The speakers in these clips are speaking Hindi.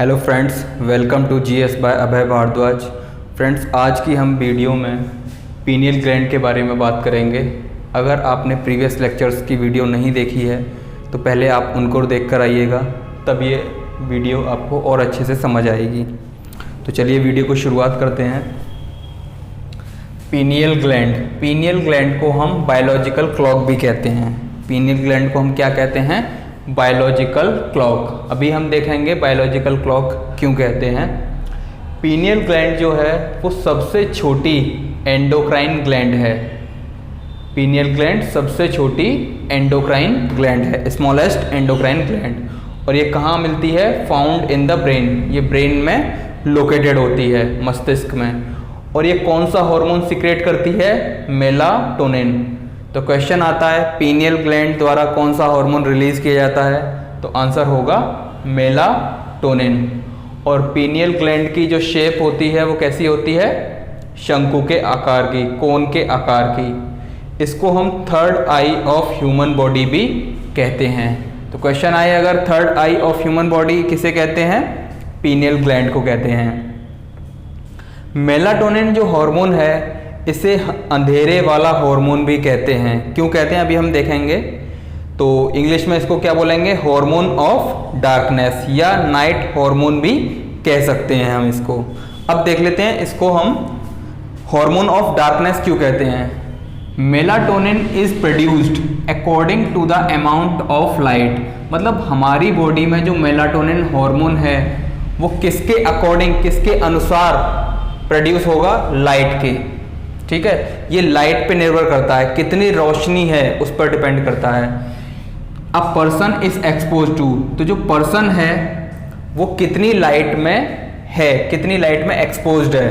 Hello friends, welcome to GS by Abhay Bhardwaj. Friends, आज की हम वीडियो में पीनियल ग्लैंड के बारे में बात करेंगे। अगर आपने प्रीवियस लेक्चर्स की वीडियो नहीं देखी है तो पहले आप उनको देख कर आइएगा, तब ये वीडियो आपको और अच्छे से समझ आएगी। तो चलिए वीडियो को शुरुआत करते हैं। पीनियल ग्लैंड को हम बायोलॉजिकल क्लॉक भी कहते हैं। पीनियल ग्लैंड को हम क्या कहते हैं? Biological clock. अभी हम देखेंगे बायोलॉजिकल क्लॉक क्यों कहते हैं। पीनियल ग्लैंड जो है वो सबसे छोटी एंडोक्राइन ग्लैंड है। पीनियल ग्लैंड सबसे छोटी एंडोक्राइन ग्लैंड है, स्मॉलेस्ट एंडोक्राइन ग्लैंड। और ये कहाँ मिलती है? Found in the brain. ये ब्रेन में लोकेटेड होती है, मस्तिष्क में। और ये कौन सा हार्मोन सीक्रेट करती है? मेलाटोनिन। तो क्वेश्चन आता है पीनियल ग्लैंड द्वारा कौन सा हार्मोन रिलीज किया जाता है? तो आंसर होगा मेलाटोनिन। और पीनियल ग्लैंड की जो शेप होती है वो कैसी होती है? शंकु के आकार की, कोन के आकार की। इसको हम third I of human body भी कहते हैं। तो क्वेश्चन आए, अगर third I of human body किसे कहते हैं? पीनियल ग्लैंड को कहते हैं। मेलाटोनिन जो हार्मोन है इसे अंधेरे वाला हार्मोन भी कहते हैं। क्यों कहते हैं अभी हम देखेंगे। तो इंग्लिश में इसको क्या बोलेंगे? हार्मोन ऑफ डार्कनेस या नाइट हार्मोन भी कह सकते हैं हम इसको। अब देख लेते हैं इसको हम हार्मोन ऑफ डार्कनेस क्यों कहते हैं। Melatonin is produced according to the amount of light. मतलब हमारी बॉडी में जो मेलाटोनिन हार्मोन है वो किसके अकॉर्डिंग, किसके अनुसार प्रोड्यूस होगा? लाइट के। ठीक है, ये लाइट पे निर्भर करता है, कितनी रोशनी है उस पर डिपेंड करता है। अब पर्सन इज एक्सपोज टू, तो जो पर्सन है वो कितनी लाइट में है, कितनी लाइट में एक्सपोज्ड है।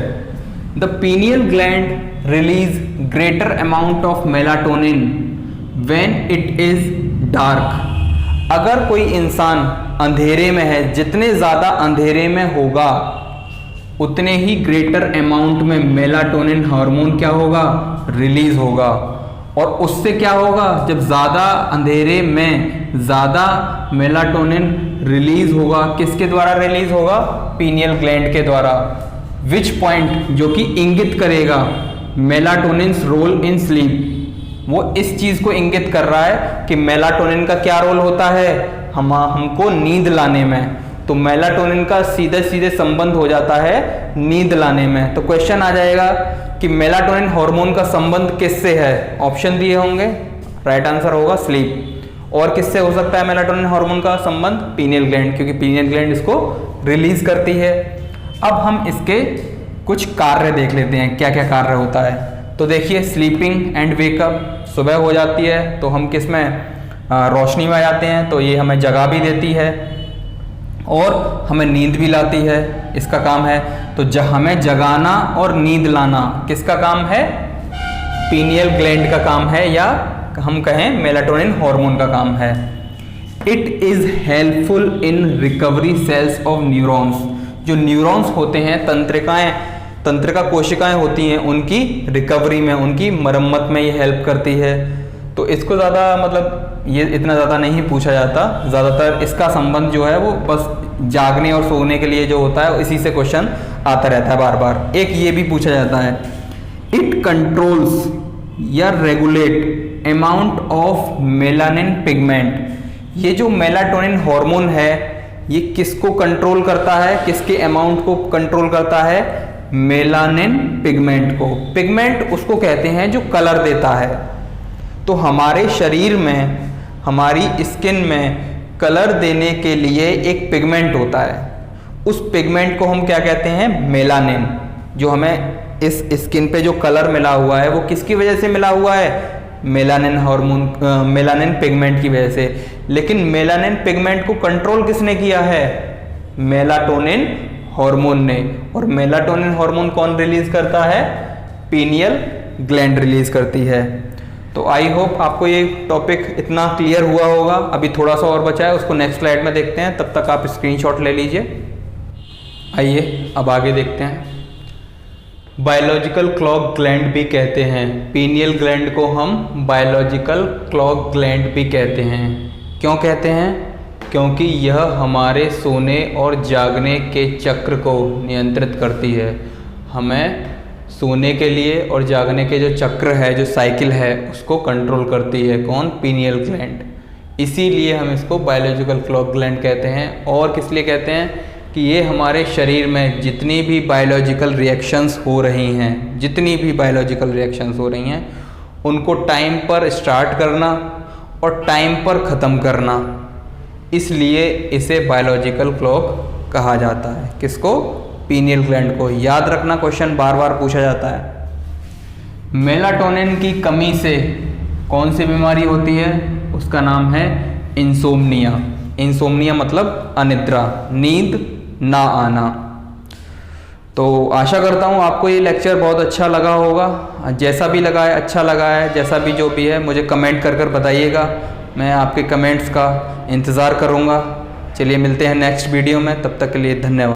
The pineal gland release greater amount of melatonin when it is dark. अगर कोई इंसान अंधेरे में है, जितने ज़्यादा अंधेरे में होगा उतने ही ग्रेटर अमाउंट में मेलाटोनिन हार्मोन क्या होगा? रिलीज होगा। और उससे क्या होगा? जब ज़्यादा अंधेरे में ज़्यादा मेलाटोनिन रिलीज होगा, किसके द्वारा रिलीज होगा? पीनियल ग्लैंड के द्वारा। विच पॉइंट, जो कि इंगित करेगा मेलाटोनिन्स रोल इन स्लीप। वो इस चीज़ को इंगित कर रहा है कि मेलाटोनिन का क्या रोल होता है हमको नींद लाने में। तो मेलाटोनिन का सीधे सीधे संबंध हो जाता है नींद लाने में। तो क्वेश्चन आ जाएगा कि मेलाटोनिन हार्मोन का संबंध किससे है? ऑप्शन दिए होंगे, राइट आंसर होगा स्लीप। और किससे हो सकता है मेलाटोनिन हार्मोन का संबंध? पीनियल ग्लैंड, क्योंकि पीनियल ग्लैंड इसको रिलीज करती है। अब हम इसके कुछ कार्य देख लेते हैं, क्या क्या कार्य होता है। तो देखिए, स्लीपिंग एंड वेकअप, सुबह हो जाती है तो हम किस में? रोशनी में आ जाते हैं, तो ये हमें जगा भी देती है और हमें नींद भी लाती है, इसका काम है। तो हमें जगाना और नींद लाना किसका काम है? पीनियल ग्लैंड का काम है, या हम कहें मेलाटोनिन हार्मोन का काम है। It is helpful in recovery cells of neurons. जो न्यूरॉन्स होते हैं, तंत्रिका कोशिकाएं होती हैं, उनकी रिकवरी में, उनकी मरम्मत में ये हेल्प करती है। तो इसको ज़्यादा मतलब ये इतना ज़्यादा नहीं पूछा जाता। ज़्यादातर इसका संबंध जो है वो बस जागने और सोने के लिए जो होता है, इसी से क्वेश्चन आता रहता है बार बार। एक ये भी पूछा जाता है, इट कंट्रोल्स या regulate amount of melanin pigment. ये जो मेलाटोनिन हार्मोन है ये किसको कंट्रोल करता है? किसके अमाउंट को कंट्रोल करता है? मेलानिन पिगमेंट को। पिगमेंट उसको कहते हैं जो कलर देता है। तो हमारे शरीर में, हमारी स्किन में कलर देने के लिए एक पिगमेंट होता है। उस पिगमेंट को हम क्या कहते हैं? मेलानिन। जो हमें इस स्किन पे जो कलर मिला हुआ है वो किसकी वजह से मिला हुआ है? मेलानिन हार्मोन, मेलानिन पिगमेंट की वजह से। लेकिन मेलानिन पिगमेंट को कंट्रोल किसने किया है? मेलाटोनिन हार्मोन ने। और मेलाटोनिन हार्मोन कौन रिलीज करता है? पीनियल ग्लैंड रिलीज करती है। तो आई होप आपको ये टॉपिक इतना क्लियर हुआ होगा। अभी थोड़ा सा और बचा है, उसको नेक्स्ट स्लाइड में देखते हैं, तब तक आप स्क्रीनशॉट ले लीजिए। आइए अब आगे देखते हैं। बायोलॉजिकल क्लॉक ग्लैंड भी कहते हैं। पीनियल ग्लैंड को हम बायोलॉजिकल क्लॉक ग्लैंड भी कहते हैं। क्यों कहते हैं? क्योंकि यह हमारे सोने और जागने के चक्र को नियंत्रित करती है। हमें सोने के लिए और जागने के जो चक्र है, जो साइकिल है, उसको कंट्रोल करती है। कौन? Pineal gland. इसीलिए हम इसको बायोलॉजिकल क्लॉक ग्लैंड कहते हैं। और किस लिए कहते हैं कि ये हमारे शरीर में जितनी भी बायोलॉजिकल रिएक्शंस हो रही हैं, जितनी भी बायोलॉजिकल रिएक्शंस हो रही हैं, उनको टाइम पर स्टार्ट करना और टाइम पर ख़त्म करना, इसलिए इसे बायोलॉजिकल क्लॉक कहा जाता है। किसको? पीनियल ग्लैंड को। याद रखना, क्वेश्चन बार बार पूछा जाता है। मेलाटोनिन की कमी से कौन सी बीमारी होती है? उसका नाम है इंसोम्निया। इंसोम्निया मतलब अनिद्रा, नींद ना आना। तो आशा करता हूँ आपको ये लेक्चर बहुत अच्छा लगा होगा। जैसा भी लगा है, अच्छा लगा है, जैसा भी जो भी है, मुझे कमेंट कर बताइएगा। मैं आपके कमेंट्स का इंतज़ार करूँगा। चलिए मिलते हैं नेक्स्ट वीडियो में, तब तक के लिए धन्यवाद।